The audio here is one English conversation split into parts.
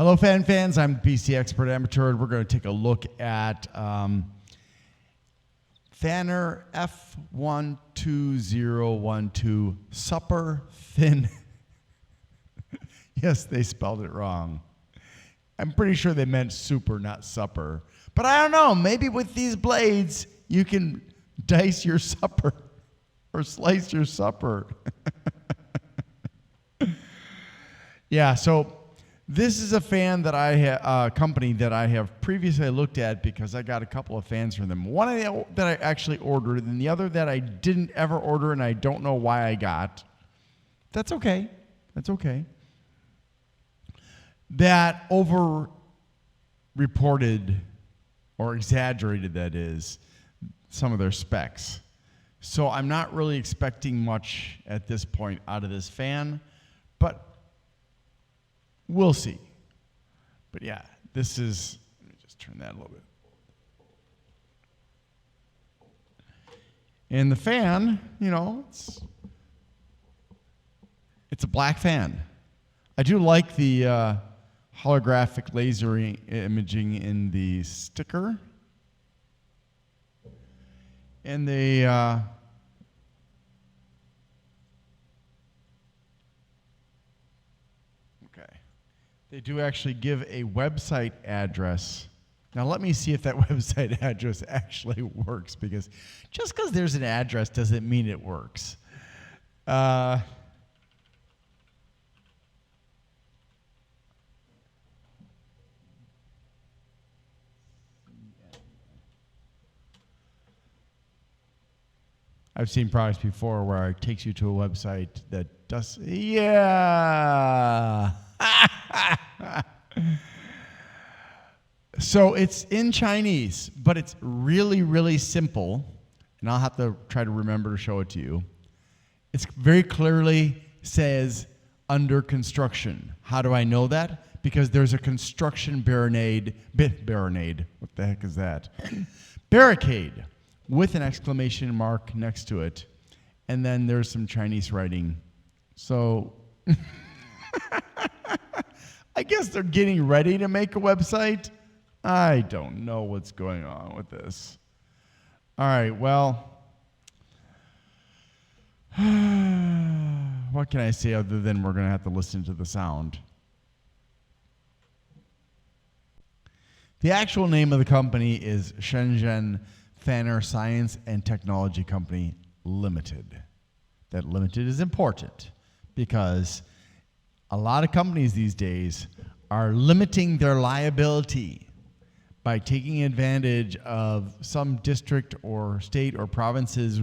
Hello, fans. I'm PC Expert Amateur, and we're going to take a look at Fanner F12012 Super Thin. Yes, they spelled it wrong. I'm pretty sure they meant super, not supper. But I don't know. Maybe with these blades, you can dice your supper or slice your supper. Yeah, so this is a fan that company that I have previously looked at because I got a couple of fans from them. One that I actually ordered, and the other that I didn't ever order, and I don't know why I got. That's okay. That's okay. That over-reported or exaggerated, that is, some of their specs. So I'm not really expecting much at this point out of this fan, but we'll see. But yeah, this is, let me just turn that a little bit. And the fan, you know, it's a black fan. I do like the holographic laser imaging in the sticker. And they do actually give a website address. Now let me see if that website address actually works, because just because there's an address doesn't mean it works. I've seen products before where it takes you to a website that does, yeah. So it's in Chinese, but it's really, really simple. And I'll have to try to remember to show it to you. It very clearly says under construction. How do I know that? Because there's a construction barricade. What the heck is that? Barricade with an exclamation mark next to it. And then there's some Chinese writing. So I guess they're getting ready to make a website. I don't know what's going on with this. All right, well, what can I say other than we're going to have to listen to the sound? The actual name of the company is Shenzhen Fanner Science and Technology Company Limited. That limited is important because a lot of companies these days are limiting their liability by taking advantage of some district or state or province's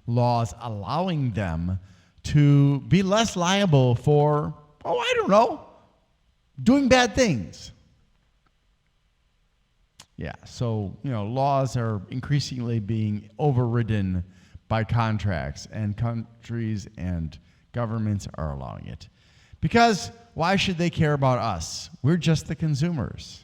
laws allowing them to be less liable for, I don't know, doing bad things. Yeah, so, laws are increasingly being overridden by contracts, and countries and governments are allowing it. Because why should they care about us? We're just the consumers.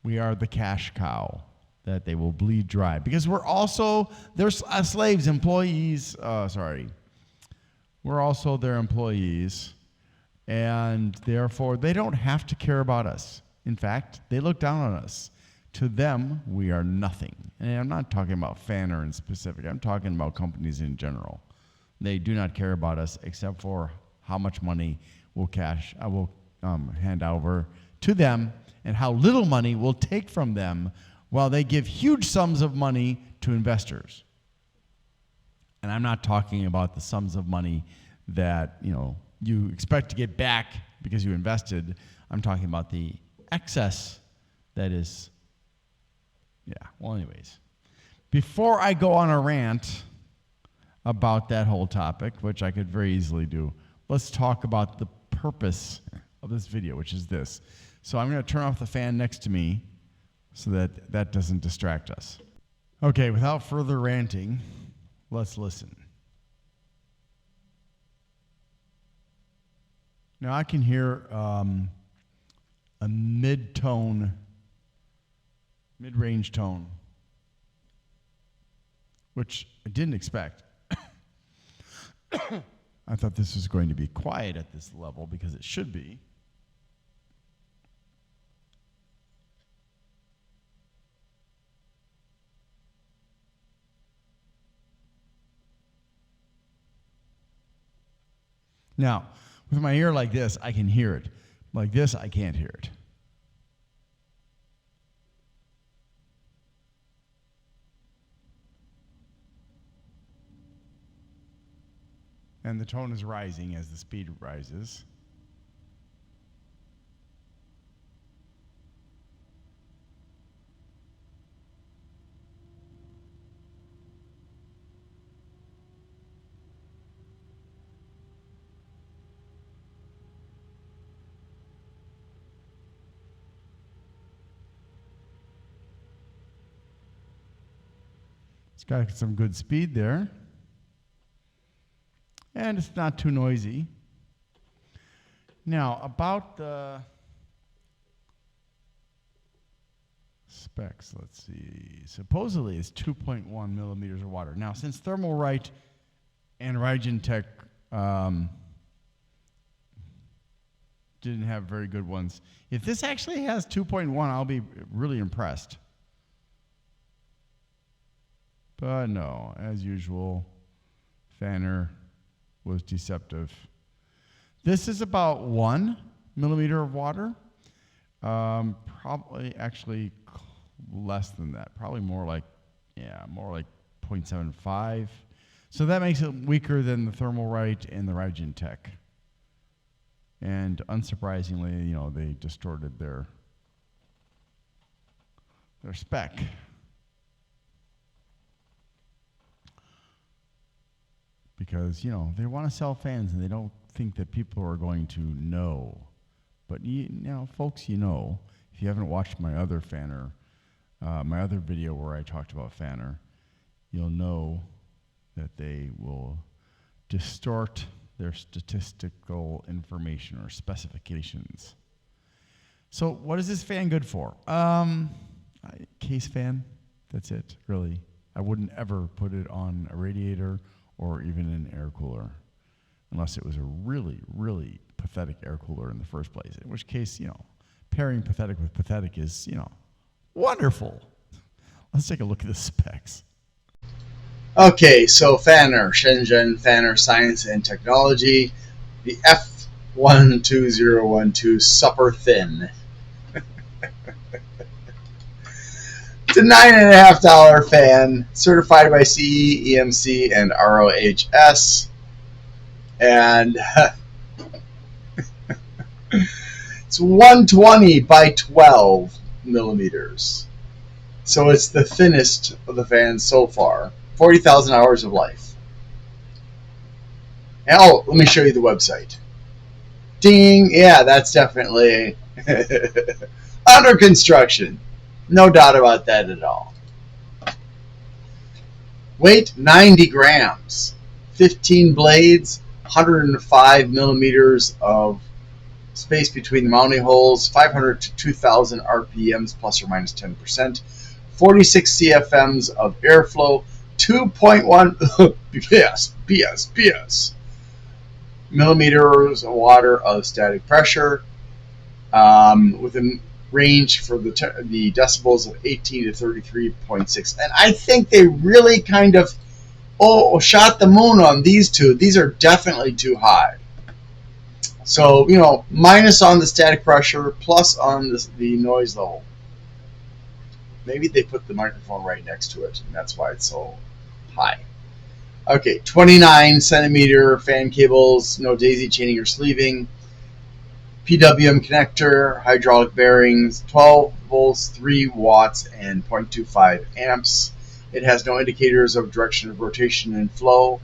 We are the cash cow that they will bleed dry. Because we're also their slaves, employees. We're also their employees. And therefore, they don't have to care about us. In fact, they look down on us. To them, we are nothing. And I'm not talking about Fanner in specific. I'm talking about companies in general. They do not care about us except for how much money I will hand over to them, and how little money we'll take from them while they give huge sums of money to investors. And I'm not talking about the sums of money that you expect to get back because you invested. I'm talking about the excess that is, anyways. Before I go on a rant about that whole topic, which I could very easily do, let's talk about the purpose of this video, which is this. So I'm going to turn off the fan next to me so that that doesn't distract us. Okay, without further ranting, let's listen. Now I can hear a mid-range tone, which I didn't expect. I thought this was going to be quiet at this level because it should be. Now, with my ear like this, I can hear it. Like this, I can't hear it. And the tone is rising as the speed rises. It's got some good speed there. And it's not too noisy. Now, about the specs, let's see. Supposedly it's 2.1 millimeters of water. Now, since Thermalright and Rigentech didn't have very good ones, if this actually has 2.1, I'll be really impressed. But no, as usual, Fanner was deceptive. This is about 1 millimeter of water. Probably actually less than that. Probably more like 0.75. So that makes it weaker than the Thermalright and the Rigentech. And unsurprisingly, they distorted their spec. Because, they want to sell fans and they don't think that people are going to know. But, folks, if you haven't watched my other Fanner, my other video where I talked about Fanner, you'll know that they will distort their statistical information or specifications. So what is this fan good for? Case fan, that's it, really. I wouldn't ever put it on a radiator or even an air cooler, unless it was a really, really pathetic air cooler in the first place, in which case, pairing pathetic with pathetic is, wonderful. Let's take a look at the specs. Okay, so Fanner, Shenzhen Fanner Science and Technology, the F12012 Super Thin. It's a $9.50 fan, certified by CE, EMC, and ROHS. And it's 120 by 12 millimeters. So it's the thinnest of the fans so far. 40,000 hours of life. And, let me show you the website. Ding! Yeah, that's definitely under construction. No doubt about that at all. Weight, 90 grams. 15 blades, 105 millimeters of space between the mounting holes, 500 to 2,000 RPMs plus or minus 10%, 46 CFMs of airflow, 2.1 BS millimeters of water of static pressure, with a range for the decibels of 18 to 33.6. And I think they really kind of shot the moon on these two. These are definitely too high. So, minus on the static pressure, plus on the noise level. Maybe they put the microphone right next to it, and that's why it's so high. Okay, 29 centimeter fan cables, no daisy chaining or sleeving. PWM connector, hydraulic bearings, 12 volts, 3 watts, and 0.25 amps. It has no indicators of direction of rotation and flow,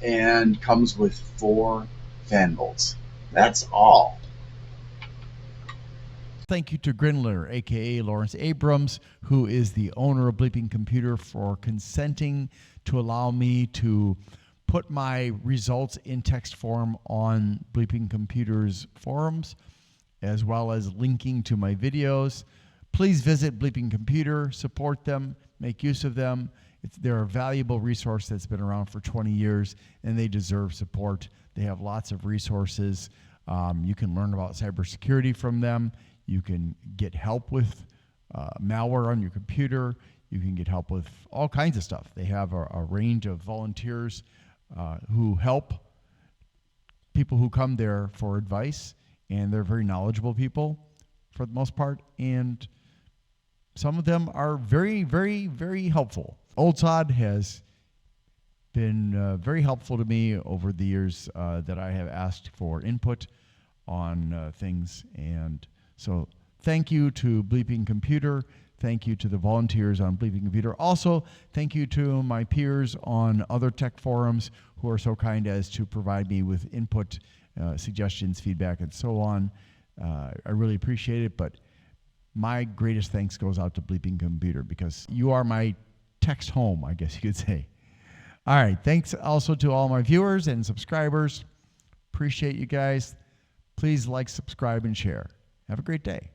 and comes with 4 fan bolts. That's all. Thank you to Grindler, a.k.a. Lawrence Abrams, who is the owner of Bleeping Computer, for consenting to allow me to put my results in text form on Bleeping Computer's forums, as well as linking to my videos. Please visit Bleeping Computer, support them, make use of them. They're a valuable resource that's been around for 20 years, and they deserve support. They have lots of resources. You can learn about cybersecurity from them. You can get help with malware on your computer. You can get help with all kinds of stuff. They have a range of volunteers who help people who come there for advice, and they're very knowledgeable people for the most part, and some of them are very, very, very helpful. Old Sod has been very helpful to me over the years that I have asked for input on things. And so thank you to Bleeping Computer. Thank you to the volunteers on Bleeping Computer. Also, thank you to my peers on other tech forums who are so kind as to provide me with input, suggestions, feedback, and so on. I really appreciate it, but my greatest thanks goes out to Bleeping Computer because you are my text home, I guess you could say. All right, thanks also to all my viewers and subscribers. Appreciate you guys. Please like, subscribe, and share. Have a great day.